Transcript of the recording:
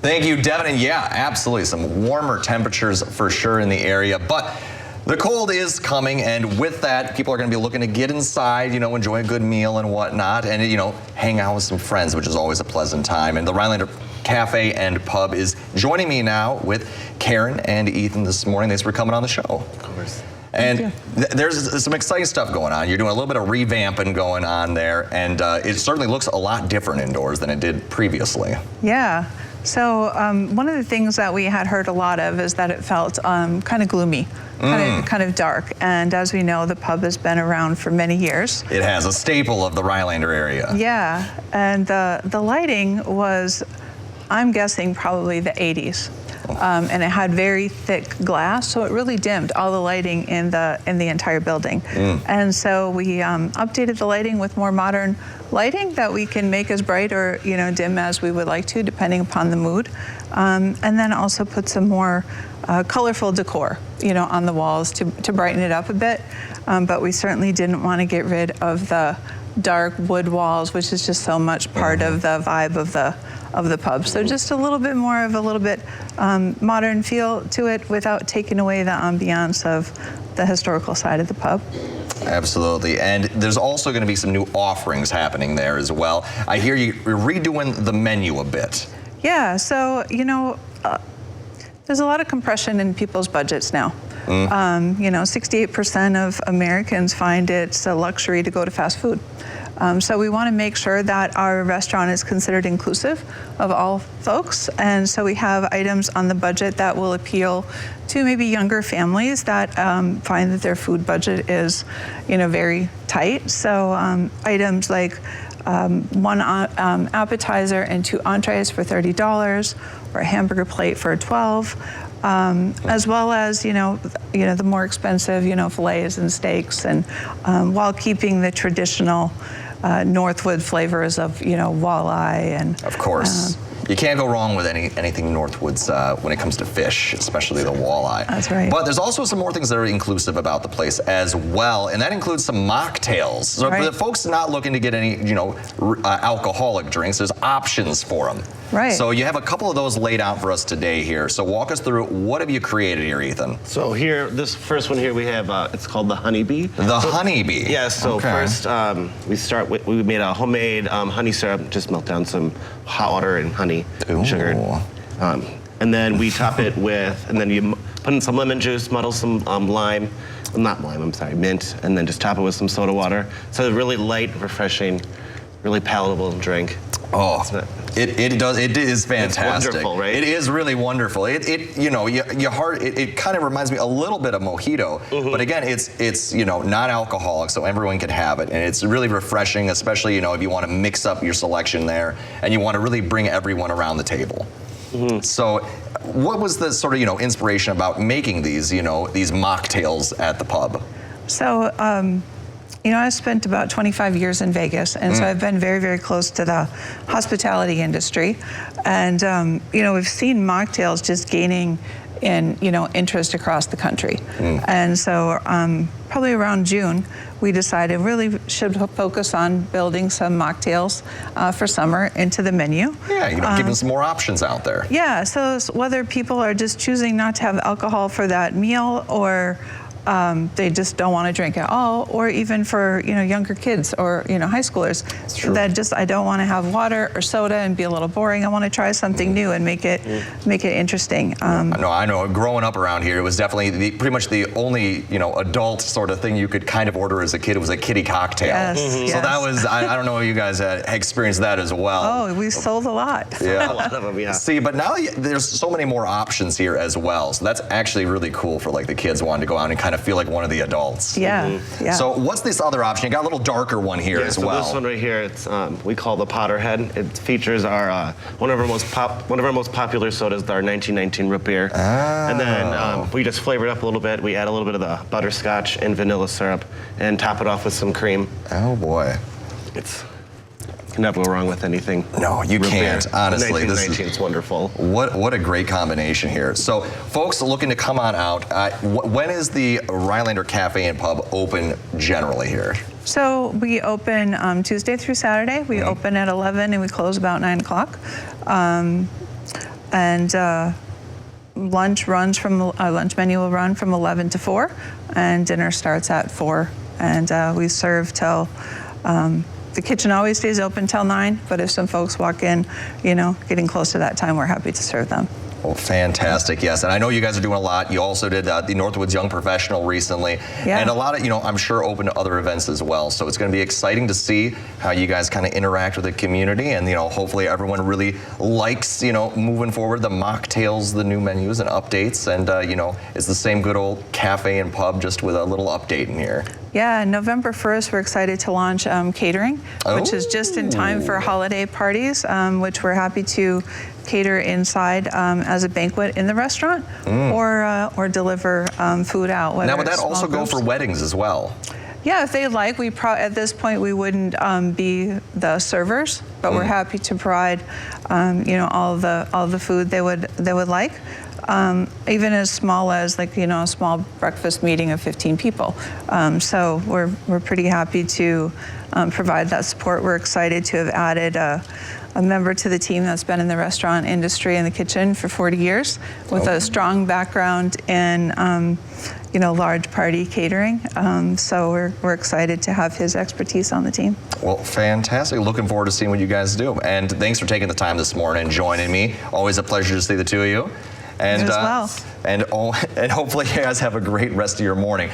Thank you, Devin. And yeah, absolutely. Some warmer temperatures for sure in the area. But the cold is coming, and with that, people are going to be looking to get inside, you know, enjoy a good meal and whatnot, and, you know, hang out with some friends, which is always a pleasant time. And the Rhinelander Cafe and Pub is joining me now with Karen and Ethan this morning. Thanks for coming on the show. Of course. And there's some exciting stuff going on. You're doing a little bit of revamping going on there, and it certainly looks a lot different indoors than it did previously. Yeah. So one of the things that we had heard a lot of is that it felt kind of gloomy, kind of dark. And as we know, the pub has been around for many years. It has, a staple of the Rhinelander area. Yeah, and the lighting was, I'm guessing, probably the 80s. And it had very thick glass, so it really dimmed all the lighting in the entire building. And so we updated the lighting with more modern lighting that we can make as bright or, you know, dim as we would like to, depending upon the mood. And then also put some more colorful decor, you know, on the walls to brighten it up a bit. But we certainly didn't want to get rid of the dark wood walls, which is just so much part of the vibe of the pub. So just a little bit more of a little bit modern feel to it without taking away the ambiance of the historical side of the pub. Absolutely, and there's also going to be some new offerings happening there as well. I hear you're redoing the menu a bit. Yeah, so, you know, there's a lot of compression in people's budgets now. You know, 68% of Americans find it's a luxury to go to fast food. So we want to make sure that our restaurant is considered inclusive of all folks. And so we have items on the budget that will appeal to maybe younger families that find that their food budget is, you know, very tight. So items like one appetizer and 2 entrees for $30, or a hamburger plate for $12. As well as, you know, the more expensive, you know, fillets and steaks, and while keeping the traditional Northwood flavors of, you know, walleye and. Of course. You can't go wrong with anything Northwoods when it comes to fish, especially the walleye. That's right. But there's also some more things that are inclusive about the place as well, and that includes some mocktails. So for the folks not looking to get any, you know, alcoholic drinks, there's options for them. Right. So you have a couple of those laid out for us today here. So walk us through, what have you created here, Ethan? So here, this first one here, we have, it's called the Honeybee. The Honeybee. Yeah, so first we start with, we made a homemade honey syrup, just melt down some hot water and honey, sugar. And then we top it with, and then you put in some lemon juice, muddle some lime, not lime, I'm sorry, mint, and then just top it with some soda water. So it's really light, refreshing, really palatable drink. Oh, it is fantastic. It's wonderful, right? It is really wonderful. You know, it kind of reminds me a little bit of mojito, but again, it's you know, not alcoholic, so everyone can have it, and it's really refreshing, especially, you know, if you want to mix up your selection there and you want to really bring everyone around the table. So what was the sort of, you know, inspiration about making these, you know, these mocktails at the pub? So, you know, I spent about 25 years in Vegas, and so I've been very, very close to the hospitality industry. And, you know, we've seen mocktails just gaining in, you know, interest across the country. And so probably around June, we decided really should focus on building some mocktails for summer into the menu. Yeah, you know, giving some more options out there. Yeah, so whether people are just choosing not to have alcohol for that meal, or they just don't want to drink at all, or even for, you know, younger kids or, you know, high schoolers that just, I don't want to have water or soda and be a little boring. I want to try something new and make it interesting. I know. Growing up around here, it was definitely pretty much the only, you know, adult sort of thing you could kind of order as a kid. It was a kiddie cocktail. Yes, So that was, I don't know if you guys had experienced that as well. Oh, we sold a lot. Yeah. A lot of them, yeah. See, but now there's so many more options here as well. So that's actually really cool for like the kids wanting to go out and kind of feel like one of the adults. Yeah, yeah. So what's this other option? You got a little darker one here as well. So this one right here, it's we call the Potterhead. It features our one of our most popular sodas, our 1919 root beer. And then we just flavor it up a little bit. We add a little bit of the butterscotch and vanilla syrup, and top it off with some cream. Oh boy. Can never go wrong with anything. No, you can't, honestly. 1919, it's wonderful. What a great combination here. So, folks looking to come on out, when is the Rhinelander Cafe and Pub open generally here? So we open Tuesday through Saturday. We open at 11 and we close about 9 o'clock. and lunch menu will run from 11 to 4, and dinner starts at 4, and we serve till. The kitchen always stays open till 9, but if some folks walk in, getting close to that time, we're happy to serve them. Oh, fantastic, yes. And I know you guys are doing a lot. You also did the Northwoods Young Professional recently. Yeah. And a lot of, I'm sure open to other events as well. So it's going to be exciting to see how you guys kind of interact with the community. And, hopefully everyone really likes, moving forward, the mocktails, the new menus and updates. And, it's the same good old cafe and pub, just with a little update in here. Yeah, November 1st, we're excited to launch catering, which is just in time for holiday parties, which we're happy to cater inside as a banquet in the restaurant, or deliver food out. Now, would that also go for weddings as well? Yeah, if they like. At this point we wouldn't be the servers, but we're happy to provide, all the food they would like. Even as small as a small breakfast meeting of 15 people. So we're pretty happy to provide that support. We're excited to have added a member to the team that's been in the restaurant industry in the kitchen for 40 years with a strong background in large party catering. So we're excited to have his expertise on the team. Well, fantastic. Looking forward to seeing what you guys do. And thanks for taking the time this morning and joining me. Always a pleasure to see the two of you. And, as well. And hopefully you guys have a great rest of your morning.